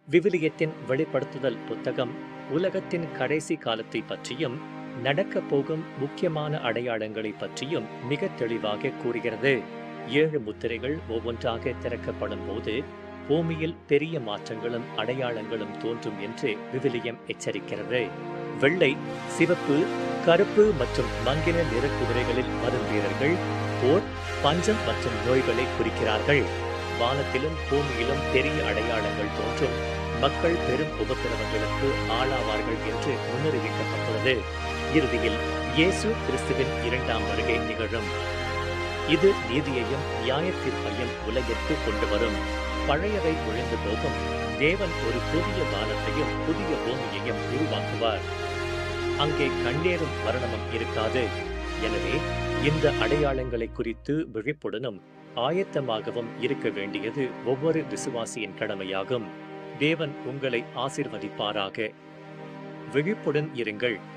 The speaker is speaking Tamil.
விவிலியத்தின் வெளிப்படுத்துதல் புத்தகம் உலகத்தின் கடைசி காலத்தை பற்றியும் நடக்கப் போகும் முக்கியமான அடையாளங்களை பற்றியும் மிக தெளிவாக கூறுகிறது. 7 முத்திரைகள் ஒவ்வொன்றாக திறக்கப்படும் போது பூமியில் பெரிய மாற்றங்களும் அடையாளங்களும் தோன்றும் என்று விவிலியம் எச்சரிக்கிறது. வெள்ளை, சிவப்பு, கருப்பு மற்றும் மங்கின நிற குதிரைகளில் வரும் வீரர்கள் போர், பஞ்சம் மற்றும் நோய்களை குறிக்கிறார்கள். வானத்திலும் பூமியிலும் பெரிய அடையாளங்கள் தோன்றும், மக்கள் பெரும் உபத்திரவங்களுக்கு ஆளாவார்கள் என்று முன்னறிவிக்கப்பட்டுள்ளது. இறுதியில் இயேசு கிறிஸ்துவின் 2ஆம் வருகை நிகழும். இது நீதியையும் நியாயத்தீர்ப்பையும் உலகிற்கு கொண்டு வரும். பழையவை ஒழிந்து போகும். தேவன் ஒரு புதிய வானத்தையும் புதிய பூமியையும் உருவாக்குவார். அங்கே கண்ணீரும் மரணமும் இருக்காது. எனவே இந்த அடையாளங்களை குறித்து விழிப்புடனும் ஆயத்தமாகவும் இருக்க வேண்டியது ஒவ்வொரு விசுவாசியின் கடமையாகும். தேவன் உங்களை ஆசீர்வதிப்பாராக. விழிப்புடன் இருங்கள்.